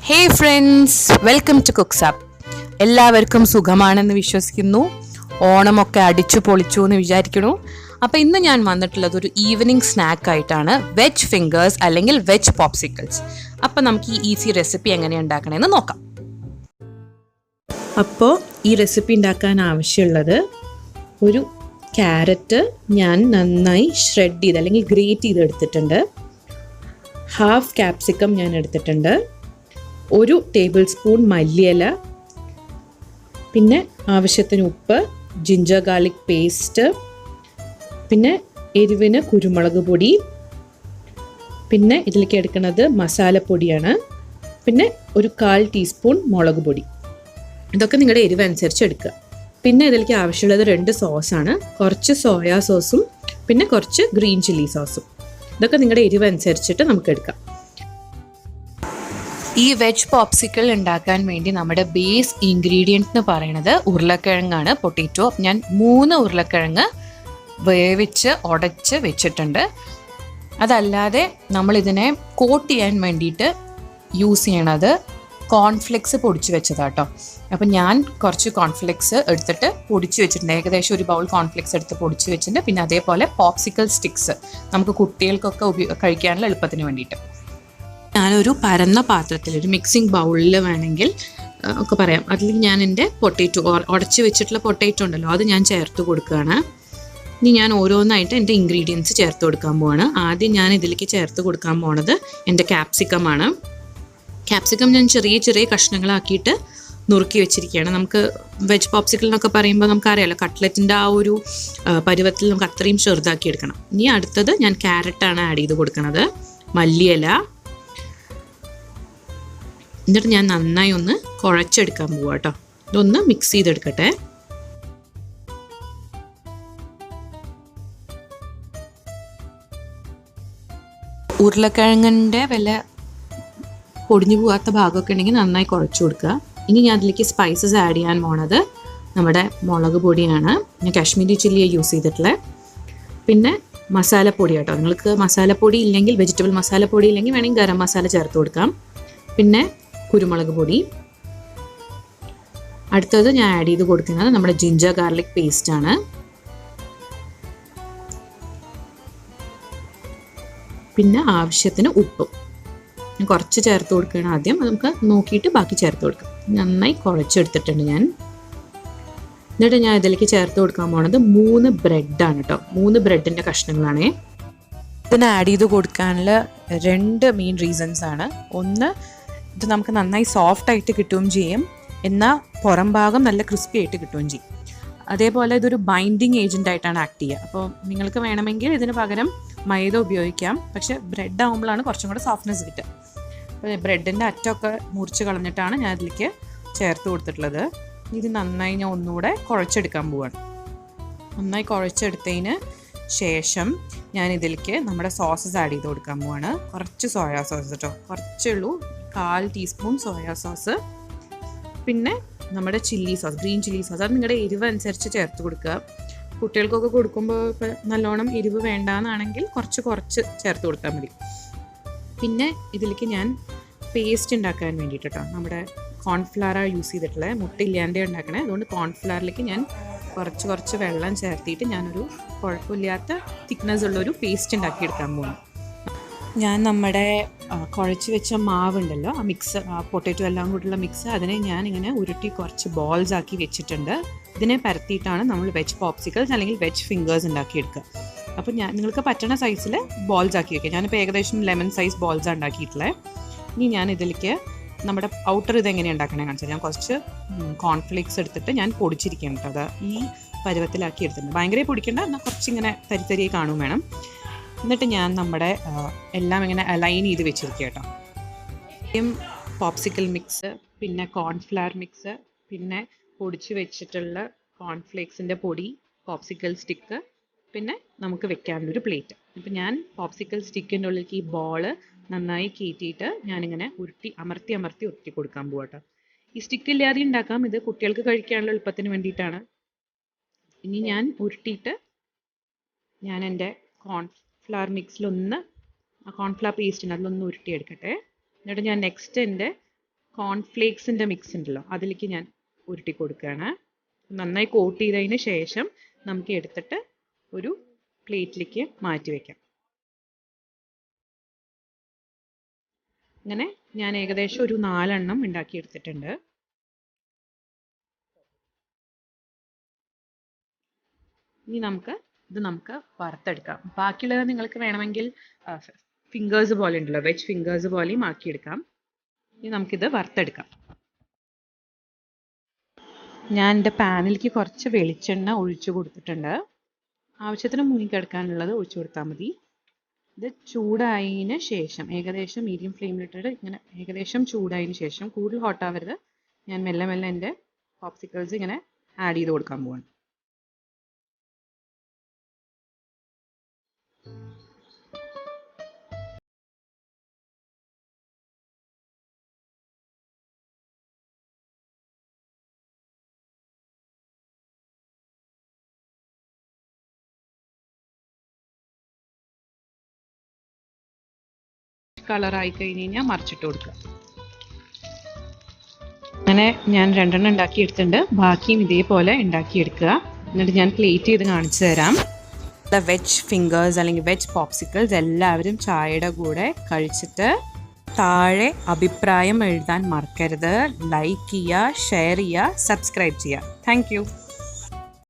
Hey friends, welcome to Cooksapp. എല്ലാവർക്കും സുഖമാണെന്ന് വിശ്വസിക്കുന്നു. ഓണമൊക്കെ അടിച്ചു പൊളിച്ചു എന്ന് വിചാരിക്കുന്നു. അപ്പോൾ ഇന്ന് ഞാൻ വന്നിട്ടുള്ളത് ഒരു ഈവനിങ് സ്നാക്ക് ആയിട്ടാണ്, വെജ് ഫിംഗേഴ്സ് അല്ലെങ്കിൽ വെജ് പോപ്സിക്കിൾസ്. അപ്പോൾ നമുക്ക് ഈ ഈസി റെസിപ്പി എങ്ങനെ ഉണ്ടാക്കണമെന്ന് നോക്കാം. അപ്പോൾ ഈ റെസിപ്പി ഉണ്ടാക്കാൻ ആവശ്യമുള്ളത് ഒരു ക്യാരറ്റ് ഞാൻ നന്നായി ഷ്രെഡ് ചെയ്ത് അല്ലെങ്കിൽ ഗ്രേറ്റ് ചെയ്ത് എടുത്തിട്ടുണ്ട്. ഹാഫ് ക്യാപ്സിക്കം ഞാൻ എടുത്തിട്ടുണ്ട്. ഒരു ടേബിൾ സ്പൂൺ മല്ലിയില, പിന്നെ ആവശ്യത്തിന് ഉപ്പ്, ജിഞ്ചർ ഗാർലിക് പേസ്റ്റ്, പിന്നെ എരിവിന് കുരുമുളക് പൊടി, പിന്നെ ഇതിലേക്ക് എടുക്കുന്നത് മസാലപ്പൊടിയാണ്, പിന്നെ ഒരു 1/4 ടീസ്പൂൺ മുളക് പൊടി. ഇതൊക്കെ നിങ്ങളുടെ എരിവ് അനുസരിച്ച് എടുക്കുക. പിന്നെ ഇതിലേക്ക് ആവശ്യമുള്ളത് 2 സോസാണ്, കുറച്ച് സോയാ സോസും പിന്നെ കുറച്ച് ഗ്രീൻ ചില്ലി സോസും. ഇതൊക്കെ നിങ്ങളുടെ എരിവ് അനുസരിച്ചിട്ട് നമുക്ക് എടുക്കാം. ഈ വെജ് പോപ്സിക്കിൾ ഉണ്ടാക്കാൻ വേണ്ടി നമ്മുടെ ബേസ് ഇൻഗ്രീഡിയൻറ്റ് എന്ന് പറയുന്നത് ഉരുളക്കിഴങ്ങാണ്, പൊട്ടറ്റോ. ഞാൻ 3 ഉരുളക്കിഴങ്ങ് വേവിച്ച് ഉടച്ച് വെച്ചിട്ടുണ്ട്. അതല്ലാതെ നമ്മളിതിനെ കോട്ട് ചെയ്യാൻ വേണ്ടിയിട്ട് യൂസ് ചെയ്യണത് കോൺഫ്ലെക്സ് പൊടിച്ച് വെച്ചതാട്ടോ. അപ്പം ഞാൻ കുറച്ച് കോൺഫ്ലെക്സ് എടുത്തിട്ട് പൊടിച്ച് വെച്ചിട്ടുണ്ട്. ഏകദേശം ഒരു ബൗൾ കോൺഫ്ലെക്സ് എടുത്ത് പൊടിച്ച് വെച്ചിട്ടുണ്ട്. പിന്നെ അതേപോലെ പോപ്സിക്കിൾ സ്റ്റിക്സ് നമുക്ക് കുട്ടികൾക്കൊക്കെ കഴിക്കാനുള്ള എളുപ്പത്തിന് വേണ്ടിയിട്ട് ഞാനൊരു പരന്ന പാത്രത്തിൽ, ഒരു മിക്സിംഗ് ബൗളിൽ വേണമെങ്കിൽ ഒക്കെ പറയാം, അതിൽ ഞാൻ എൻ്റെ പൊട്ടറ്റോ ഉടച്ച് വെച്ചിട്ടുള്ള പൊട്ടറ്റോ ഉണ്ടല്ലോ അത് ഞാൻ ചേർത്ത് കൊടുക്കുകയാണ്. ഇനി ഞാൻ ഓരോന്നായിട്ട് എൻ്റെ ഇൻഗ്രീഡിയൻസ് ചേർത്ത് കൊടുക്കാൻ പോവാണ്. ആദ്യം ഞാൻ ഇതിലേക്ക് ചേർത്ത് കൊടുക്കാൻ പോണത് എൻ്റെ ക്യാപ്സിക്കമാണ്. ക്യാപ്സിക്കം ഞാൻ ചെറിയ ചെറിയ കഷ്ണങ്ങളാക്കിയിട്ട് നുറുക്കി വെച്ചിരിക്കുകയാണ്. നമുക്ക് വെജ് പോപ്സിക്കിൾ എന്നൊക്കെ പറയുമ്പോൾ നമുക്കറിയാമല്ലോ, കട്ട്ലറ്റിൻ്റെ ആ ഒരു പരുവത്തിൽ നമുക്ക് അത്രയും ചെറുതാക്കി എടുക്കണം. ഇനി അടുത്തത് ഞാൻ ക്യാരറ്റാണ് ആഡ് ചെയ്ത് കൊടുക്കുന്നത്, മല്ലിയില. എന്നിട്ട് ഞാൻ നന്നായി ഒന്ന് കുഴച്ചെടുക്കാൻ പോവാം കേട്ടോ. ഇതൊന്ന് മിക്സ് ചെയ്തെടുക്കട്ടെ. ഉരുളക്കിഴങ്ങിൻ്റെ വല്ല പൊടിഞ്ഞു പോകാത്ത ഭാഗമൊക്കെ ഉണ്ടെങ്കിൽ നന്നായി കുഴച്ച് കൊടുക്കുക. ഇനി ഞാൻ അതിലേക്ക് സ്പൈസസ് ആഡ് ചെയ്യാൻ പോണത് നമ്മുടെ മുളക് പൊടിയാണ്. ഞാൻ കാശ്മീരി ചില്ലിയാണ് യൂസ് ചെയ്തിട്ടുള്ളത്. പിന്നെ മസാലപ്പൊടി കേട്ടോ. നിങ്ങൾക്ക് മസാലപ്പൊടി ഇല്ലെങ്കിൽ, വെജിറ്റബിൾ മസാലപ്പൊടി ഇല്ലെങ്കിൽ വേണമെങ്കിൽ ഗരം മസാല ചേർത്ത് കൊടുക്കാം. പിന്നെ കുരുമുളക് പൊടി. അടുത്തത് ഞാൻ ആഡ് ചെയ്ത് കൊടുക്കുന്നത് നമ്മുടെ ജിഞ്ചർ ഗാർലിക് പേസ്റ്റാണ്. പിന്നെ ആവശ്യത്തിന് ഉപ്പും കുറച്ച് ചേർത്ത് കൊടുക്കുകയാണ് ആദ്യം. അത് നമുക്ക് നോക്കിയിട്ട് ബാക്കി ചേർത്ത് കൊടുക്കാം. നന്നായി കുഴച്ചെടുത്തിട്ടുണ്ട് ഞാൻ. എന്നിട്ട് ഞാൻ ഇതിലേക്ക് ചേർത്ത് കൊടുക്കാൻ പോണത് 3 ബ്രെഡാണ് കേട്ടോ. 3 ബ്രെഡിൻ്റെ കഷ്ണങ്ങളാണേ. ഇതിന് ആഡ് ചെയ്ത് കൊടുക്കാനുള്ള 2 മെയിൻ റീസൺസ് ആണ്. ഒന്ന്, ഇത് നമുക്ക് നന്നായി സോഫ്റ്റായിട്ട് കിട്ടുകയും ചെയ്യും, എന്നാൽ പുറം ഭാഗം നല്ല ക്രിസ്പി ആയിട്ട് കിട്ടുകയും ചെയ്യും. അതേപോലെ ഇതൊരു ബൈൻഡിങ് ഏജൻ്റ് ആയിട്ടാണ് ആക്ട് ചെയ്യുക. അപ്പോൾ നിങ്ങൾക്ക് വേണമെങ്കിൽ ഇതിന് പകരം മൈദ ഉപയോഗിക്കാം, പക്ഷേ ബ്രെഡ് ആകുമ്പോഴാണ് കുറച്ചും കൂടെ സോഫ്റ്റ്നെസ് കിട്ടുക. അപ്പോൾ ബ്രെഡിൻ്റെ അറ്റമൊക്കെ മുറിച്ച് കളഞ്ഞിട്ടാണ് ഞാൻ ഇതിലേക്ക് ചേർത്ത് കൊടുത്തിട്ടുള്ളത്. ഇത് നന്നായി ഞാൻ ഒന്നുകൂടെ കുഴച്ചെടുക്കാൻ പോവാണ്. നന്നായി കുഴച്ചെടുത്തതിന് ശേഷം ഞാൻ ഇതിലേക്ക് നമ്മുടെ സോസസ് ആഡ് ചെയ്ത് കൊടുക്കാൻ പോവാണ്. കുറച്ച് സോയാ സോസ് കേട്ടോ, കുറച്ചേ ഉള്ളൂ, 1/4 ടീസ്പൂൺ സോയാ സോസ്. പിന്നെ നമ്മുടെ chilli sauce, green chilli sauce, അത് നിങ്ങളുടെ എരിവ് അനുസരിച്ച് ചേർത്ത് കൊടുക്കുക. കുട്ടികൾക്കൊക്കെ കൊടുക്കുമ്പോൾ ഇപ്പോൾ നല്ലോണം എരിവ് വേണ്ടാന്നാണെങ്കിൽ കുറച്ച് ചേർത്ത് കൊടുത്താൽ മതി. പിന്നെ ഇതിലേക്ക് ഞാൻ പേസ്റ്റ് ഉണ്ടാക്കാൻ വേണ്ടിയിട്ട് കേട്ടോ, നമ്മുടെ കോൺഫ്ലവറാണ് യൂസ് ചെയ്തിട്ടുള്ളത്, മുട്ടയില്ലാണ്ട് ഉണ്ടാക്കണേ. അതുകൊണ്ട് കോൺഫ്ലവറിലേക്ക് ഞാൻ കുറച്ച് വെള്ളം ചേർത്തിട്ട് ഞാനൊരു കുഴപ്പമില്ലാത്ത തിക്നെസ് ഉള്ളൊരു പേസ്റ്റ് ഉണ്ടാക്കിയെടുക്കാൻ പോകുന്നു. ഞാൻ നമ്മുടെ കുഴച്ച് വെച്ച മാവുണ്ടല്ലോ, ആ മിക്സ്, പൊട്ടറ്റോ എല്ലാം കൂടിയുള്ള മിക്സ്, അതിനെ ഞാൻ ഇങ്ങനെ ഉരുട്ടി കുറച്ച് ബോൾസ് ആക്കി വെച്ചിട്ടുണ്ട്. ഇതിനെ പരത്തിയിട്ടാണ് നമ്മൾ വെജ് പോപ്സിക്കിൾസ് അല്ലെങ്കിൽ വെജ് ഫിംഗേഴ്സ് ഉണ്ടാക്കിയെടുക്കുക. അപ്പോൾ നിങ്ങൾക്ക് പറ്റുന്ന സൈസിൽ ബോൾസ് ആക്കി വയ്ക്കുക. ഞാനിപ്പോൾ ഏകദേശം ലെമൺ സൈസ് ബോൾസാണ് ഉണ്ടാക്കിയിട്ടുള്ളത്. ഇനി ഞാൻ ഇതിലേക്ക് നമ്മുടെ ഔട്ടർ ഇതെങ്ങനെയാണ് ഉണ്ടാക്കണേ കാണിച്ചാൽ, ഞാൻ കുറച്ച് കോൺഫ്ലേക്സ് എടുത്തിട്ട് ഞാൻ പൊടിച്ചിരിക്കുകയാണ് കേട്ടോ. അത് ഈ പരുവത്തിലാക്കി എടുത്തിട്ടുണ്ട്. ഭയങ്കര പൊടിക്കേണ്ട, എന്നാൽ കുറച്ചിങ്ങനെ തരിയായി കാണും വേണം. എന്നിട്ട് ഞാൻ നമ്മുടെ എല്ലാം ഇങ്ങനെ അലൈൻ ചെയ്ത് വെച്ചിരിക്കുക കേട്ടോ. പോപ്സിക്കിൾ മിക്സ്, പിന്നെ കോൺഫ്ലവർ മിക്സ്, പിന്നെ പൊടിച്ച് വെച്ചിട്ടുള്ള കോൺഫ്ലേക്സിൻ്റെ പൊടി, പോപ്സിക്കിൾ സ്റ്റിക്ക്, പിന്നെ നമുക്ക് വെക്കാനുള്ളൊരു പ്ലേറ്റ്. ഇപ്പം ഞാൻ പോപ്സിക്കിൾ സ്റ്റിക്കിൻ്റെ ഉള്ളിലേക്ക് ഈ ബോള് നന്നായി കയറ്റിയിട്ട് ഞാനിങ്ങനെ അമർത്തി ഉരുട്ടി കൊടുക്കാൻ പോവാം കേട്ടോ. ഈ സ്റ്റിക്ക് ഇല്ലാതെ ഉണ്ടാക്കാം, ഇത് കുട്ടികൾക്ക് കഴിക്കാനുള്ള എളുപ്പത്തിന് വേണ്ടിയിട്ടാണ്. ഇനി ഞാൻ ഉരുട്ടിയിട്ട് ഞാൻ എൻ്റെ കോൺഫ്ലവർ മിക്സിലൊന്ന്, കോൺഫ്ലവർ പേസ്റ്റ് ഉണ്ട് അതിലൊന്ന് ഉരുട്ടിയെടുക്കട്ടെ. എന്നിട്ട് ഞാൻ നെക്സ്റ്റ് എൻ്റെ കോൺഫ്ലേക്സിൻ്റെ മിക്സ് ഉണ്ടല്ലോ അതിലേക്ക് ഞാൻ ഉരുട്ടി കൊടുക്കുകയാണ്. നന്നായി കോട്ട് ചെയ്തതിന് ശേഷം നമുക്ക് എടുത്തിട്ട് ഒരു പ്ലേറ്റിലേക്ക് മാറ്റി വയ്ക്കാം. അങ്ങനെ ഞാൻ ഏകദേശം ഒരു 4 എണ്ണം ഉണ്ടാക്കിയെടുത്തിട്ടുണ്ട്. ഇനി നമുക്ക് വറുത്തെടുക്കാം. ബാക്കിയുള്ളത് നിങ്ങൾക്ക് വേണമെങ്കിൽ ഫിംഗേഴ്സ് പോലെ ഉണ്ടല്ലോ, വെജ് ഫിംഗേഴ്സ് പോലെയും ആക്കിയെടുക്കാം. ഇനി നമുക്കിത് വറുത്തെടുക്കാം. ഞാൻ എൻ്റെ പാനിലേക്ക് കുറച്ച് വെളിച്ചെണ്ണ ഒഴിച്ചു കൊടുത്തിട്ടുണ്ട്. ആവശ്യത്തിന് മുങ്ങിക്കിടക്കാനുള്ളത് ഒഴിച്ചു കൊടുത്താൽ മതി. ഇത് ചൂടായതിന് ശേഷം ഏകദേശം മീഡിയം ഫ്ലെയിമിലിട്ടിട്ട് ഇങ്ങനെ ഏകദേശം ചൂടായതിന് ശേഷം, കൂടുതൽ ഹോട്ടാവരുത്, ഞാൻ മെല്ലെ മെല്ലെ എൻ്റെ പോപ്സിക്കിൾസ് ഇങ്ങനെ ആഡ് ചെയ്ത് കൊടുക്കാൻ പോവാണ്. കളറായി കഴിഞ്ഞ് കഴിഞ്ഞാൽ മറിച്ചിട്ട് കൊടുക്കുക. അങ്ങനെ ഞാൻ 2 എണ്ണം ഉണ്ടാക്കിയെടുത്തിട്ടുണ്ട്. ബാക്കിയും ഇതേപോലെ ഉണ്ടാക്കിയെടുക്കുക. എന്നിട്ട് ഞാൻ പ്ലേറ്റ് ചെയ്ത് കാണിച്ചു തരാം. വെജ് ഫിംഗേഴ്സ് അല്ലെങ്കിൽ വെജ് പോപ്സിക്കിൾസ് എല്ലാവരും ചായയുടെ കൂടെ കഴിച്ചിട്ട് താഴെ അഭിപ്രായം എഴുതാൻ മറക്കരുത്. ലൈക്ക് ചെയ്യുക, ഷെയർ ചെയ്യുക, സബ്സ്ക്രൈബ് ചെയ്യുക. Thank you.